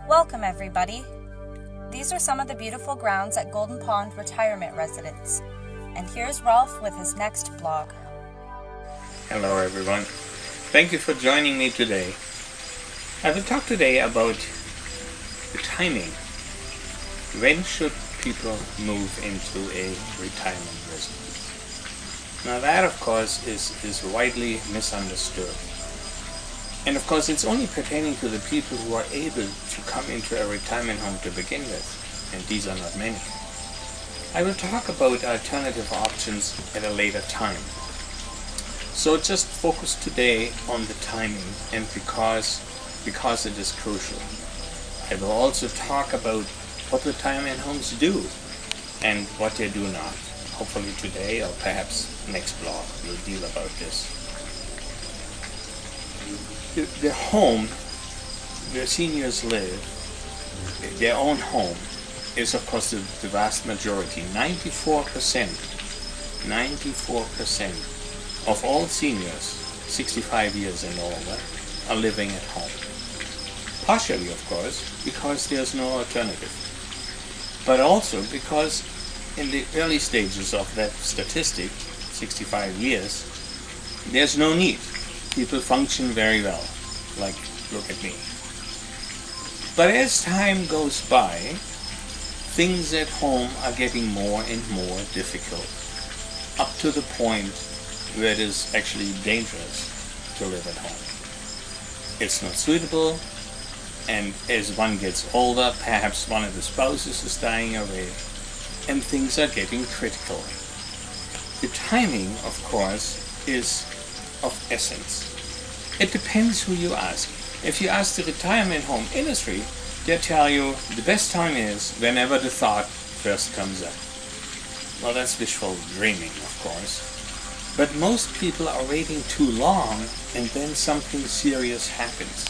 Welcome, everybody. These are some of the beautiful grounds at Golden Pond Retirement Residence. And here's Ralph with his next blog. Hello, everyone. Thank you for joining me today. I will talk today about the timing. When should people move into a retirement residence? Now that, of course, is widely misunderstood. And of course, it's only pertaining to the people who are able to come into a retirement home to begin with, and these are not many. I will talk about alternative options at a later time. So just focus today on the timing, and because it is crucial. I will also talk about what retirement homes do and what they do not. Hopefully today or perhaps next blog will deal about this. The home where seniors live, their own home, is of course the vast majority. 94% of all seniors 65 years and older are living at home. Partially, of course, because there's no alternative, but also because in the early stages of that statistic, 65 years, there's no need. People function very well, like, look at me. But as time goes by, things at home are getting more and more difficult, up to the point where it is actually dangerous to live at home. It's not suitable, and as one gets older, perhaps one of the spouses is dying away, and things are getting critical. The timing, of course, is of essence. It depends who you ask. If you ask the retirement home industry, they'll tell you the best time is whenever the thought first comes up. Well, that's wishful dreaming, of course. But most people are waiting too long, and then something serious happens.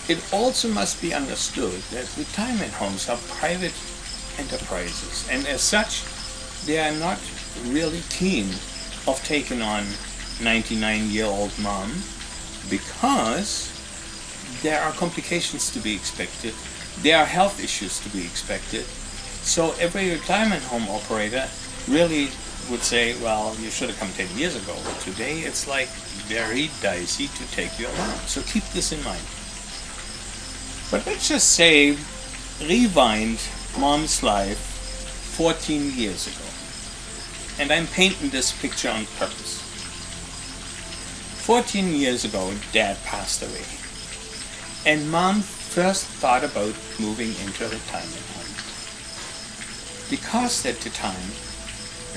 It also must be understood that retirement homes are private enterprises, and as such, they are not really keen of taking on 99-year-old mom, because there are complications to be expected, there are health issues to be expected. So every retirement home operator really would say, well, you should have come 10 years ago, but today it's like very dicey to take you along. So keep this in mind. But let's just say, rewind mom's life 14 years ago. And I'm painting this picture on purpose. 14 years ago, Dad passed away, and Mom first thought about moving into a retirement home. The cost at the time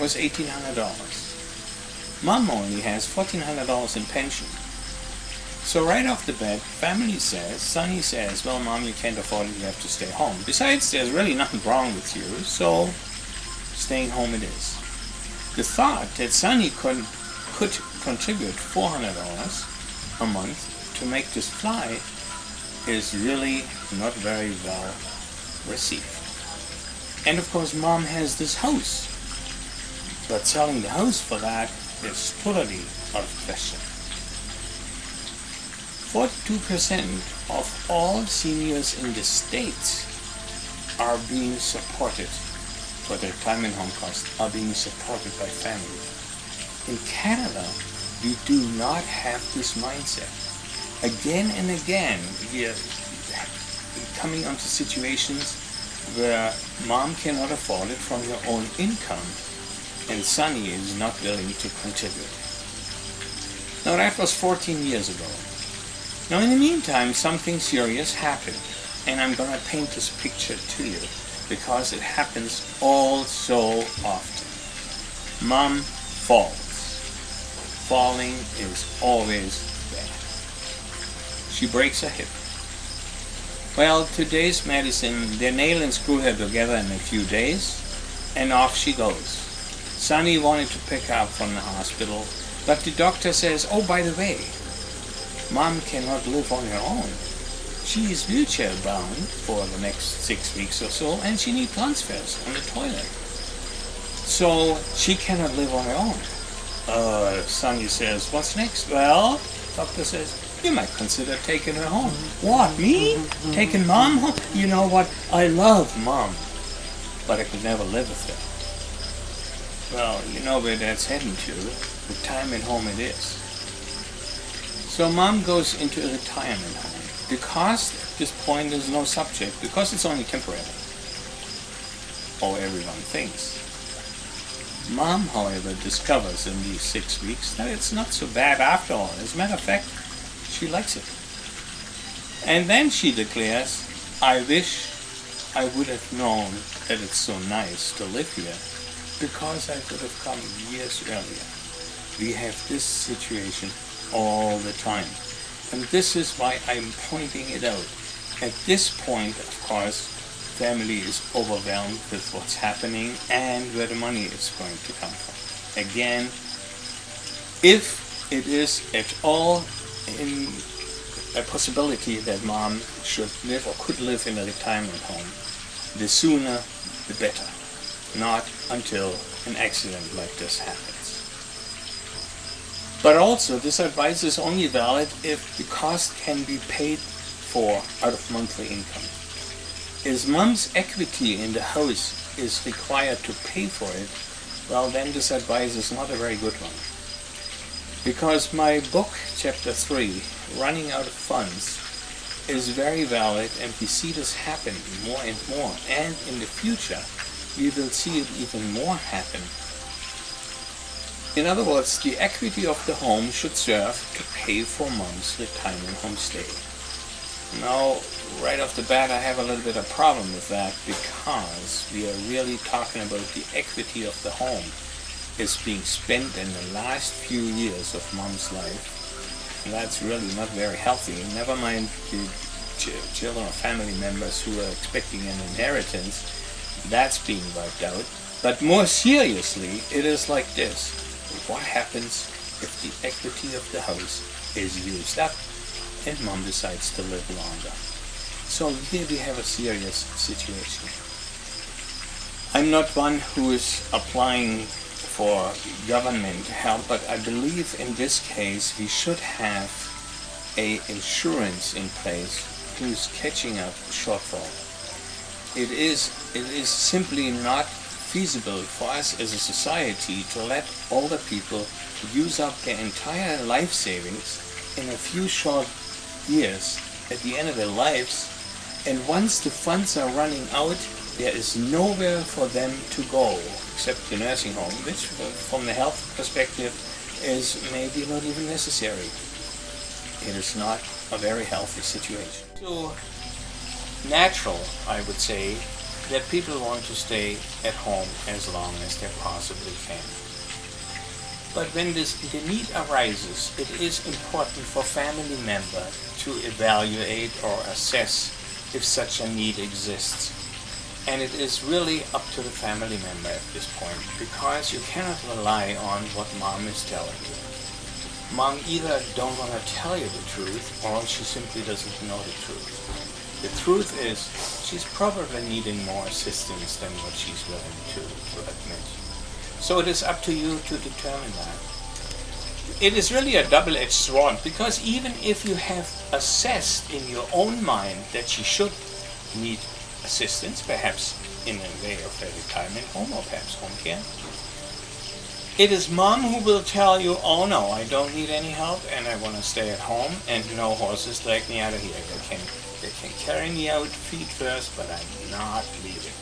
was $1,800. Mom only has $1,400 in pension. So right off the bat, Sonny says, well, Mom, you can't afford it, you have to stay home. Besides, there's really nothing wrong with you, so staying home it is. The thought that Sonny could contribute $400 a month to make this fly is really not very well received. And of course, Mom has this house, but selling the house for that is totally out of question. 42% of all seniors in the States are being supported for their retirement home costs, are being supported by family. In Canada, we do not have this mindset. Again and again, we are coming onto situations where Mom cannot afford it from her own income, and Sonny is not willing to contribute. Now that was 14 years ago. Now in the meantime, something serious happened, and I'm going to paint this picture to you because it happens all so often. Mom falls. Falling is always bad. She breaks her hip. Well, today's medicine, they nail and screw her together in a few days, and off she goes. Sonny wanted to pick her up from the hospital, but the doctor says, oh, by the way, Mom cannot live on her own. She is wheelchair bound for the next 6 weeks or so, and she needs transfers on the toilet. So she cannot live on her own. Sonny says, what's next? Well, doctor says, you might consider taking her home. What, me? Taking Mom home? You know what? I love Mom, but I could never live with her. Well, you know where that's heading to. Retirement home it is. So Mom goes into a retirement home. Because at this point there's no subject, because it's only temporary, or everyone thinks. Mom, however, discovers in these 6 weeks that it's not so bad after all. As a matter of fact, she likes it. And then she declares, I wish I would have known that it's so nice to live here, because I could have come years earlier. We have this situation all the time. And this is why I'm pointing it out. At this point, of course, family is overwhelmed with what's happening and where the money is going to come from. Again, if it is at all in a possibility that Mom should live or could live in a retirement home, the sooner the better. Not until an accident like this happens. But also, this advice is only valid if the cost can be paid for out of monthly income. As Mom's equity in the house is required to pay for it, well then this advice is not a very good one. Because my book, chapter 3, Running Out of Funds, is very valid, and we see this happen more and more. And in the future, we will see it even more happen. In other words, the equity of the home should serve to pay for Mom's retirement home stay. Now, right off the bat, I have a little bit of problem with that, because we are really talking about the equity of the home is being spent in the last few years of Mom's life. And that's really not very healthy. Never mind the children or family members who are expecting an inheritance. That's being wiped out. But more seriously, it is like this. What happens if the equity of the house is used up and Mom decides to live longer? So here we have a serious situation. I'm not one who is applying for government help, but I believe in this case we should have a insurance in place who's catching up shortfall. It is simply not feasible for us as a society to let older people use up their entire life savings in a few short years at the end of their lives, and once the funds are running out, there is nowhere for them to go except the nursing home, which from the health perspective is maybe not even necessary. It is not a very healthy situation. So natural, I would say, that people want to stay at home as long as they possibly can. But when the need arises, it is important for family member to evaluate or assess if such a need exists. And it is really up to the family member at this point, because you cannot rely on what Mom is telling you. Mom either don't want to tell you the truth, or she simply doesn't know the truth. The truth is, she's probably needing more assistance than what she's willing to admit. So it is up to you to determine that. It is really a double-edged sword, because even if you have assessed in your own mind that she should need assistance, perhaps in a way of a retirement home or perhaps home care, it is Mom who will tell you, oh no, I don't need any help and I want to stay at home and no horses drag me out of here. They can carry me out feet first, but I'm not leaving.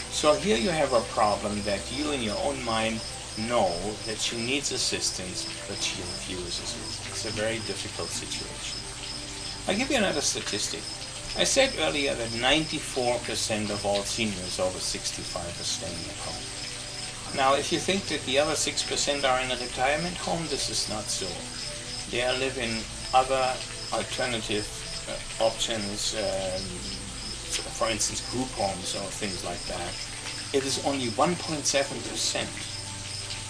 So here you have a problem that you in your own mind know that she needs assistance, but she refuses it. It's a very difficult situation. I'll give you another statistic. I said earlier that 94% of all seniors over 65 are staying at home. Now, if you think that the other 6% are in a retirement home, this is not so. They are living other alternative options, for instance, group homes or things like that. It is only 1.7%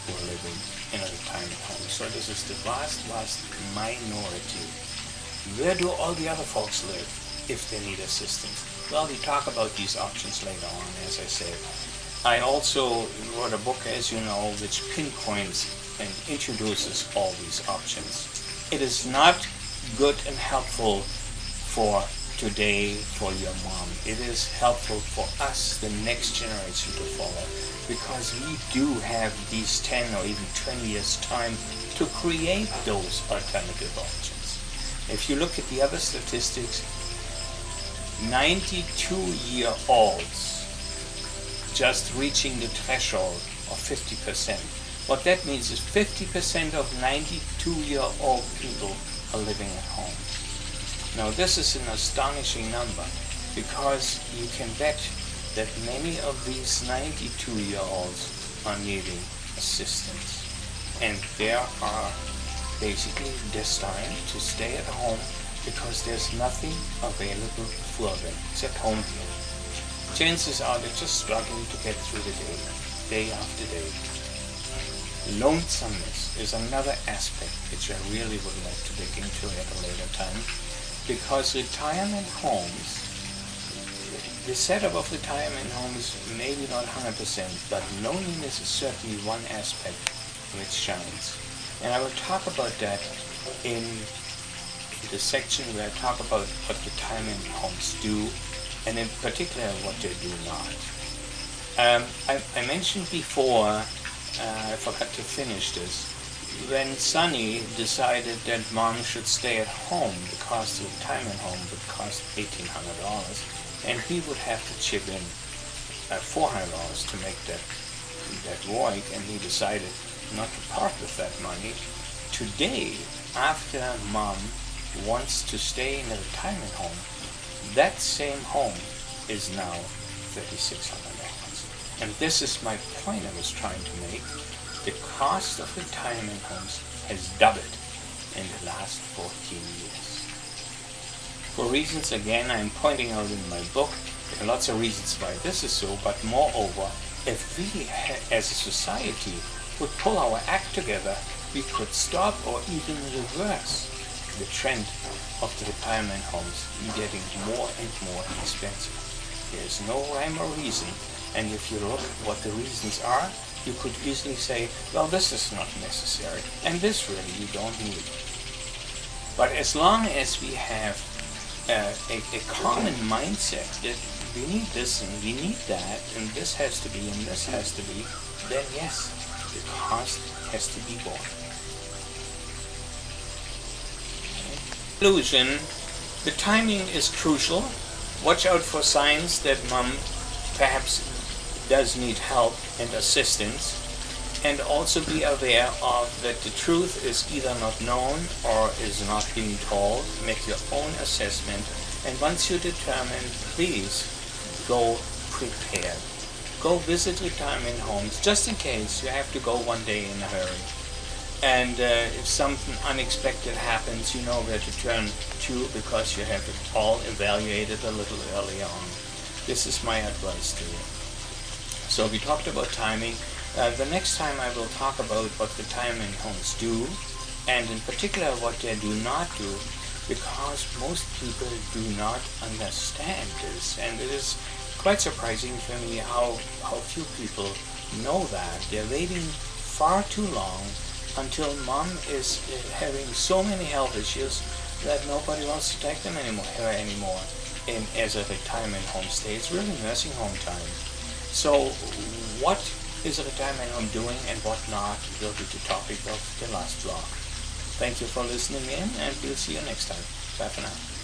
who are living in a retirement home. So this is the vast minority. Where do all the other folks live if they need assistance? Well, we talk about these options later on, as I said. I also wrote a book, as you know, which pinpoints and introduces all these options. It is not good and helpful for today, for your mom. It is helpful for us, the next generation, to follow, because we do have these 10 or even 20 years time to create those alternative options. If you look at the other statistics, 92-year-olds just reaching the threshold of 50%. What that means is 50% of 92-year-old people are living at home. Now this is an astonishing number, because you can bet that many of these 92-year-olds are needing assistance. And they are basically destined to stay at home because there's nothing available for them except home care. Chances are they're just struggling to get through the day after day. Lonesomeness is another aspect which I really would like to dig into at a later time, because retirement homes, the setup of retirement homes maybe not 100%, but loneliness is certainly one aspect which shines. And I will talk about that in the section where I talk about what retirement homes do, and in particular what they do not. I mentioned before, I forgot to finish this, when Sonny decided that mom should stay at home because the retirement home would cost $1,800 and he would have to chip in $400 to make that work, and he decided not to part with that money. Today, after mom wants to stay in a retirement home, that same home is now $3,600. And this is my point I was trying to make. The cost of retirement homes has doubled in the last 14 years. For reasons, again, I'm pointing out in my book, there are lots of reasons why this is so, but moreover, if we as a society would pull our act together, we could stop or even reverse the trend of the retirement homes getting more and more expensive. There is no rhyme or reason, and if you look what the reasons are, you could easily say, well, this is not necessary, and this really you don't need. But as long as we have a common mindset that we need this and we need that, and this has to be and this has to be, then yes, the cost has to be borne. Conclusion, the timing is crucial. Watch out for signs that mom perhaps does need help and assistance, and also be aware of that the truth is either not known or is not being told. Make your own assessment, and once you determine, please go prepared. Go visit retirement homes just in case you have to go one day in a hurry. And if something unexpected happens, you know where to turn to because you have it all evaluated a little earlier on. This is my advice to you. So we talked about timing. The next time I will talk about what retirement homes do, and in particular what they do not do, because most people do not understand this, and it is quite surprising for me how few people know that. They're waiting far too long until mom is having so many health issues that nobody wants to take them anymore. And as a retirement home stay, it's really nursing home time. So what is a retirement home doing and what not will be the topic of the last blog. Thank you for listening in, and we'll see you next time. Bye for now.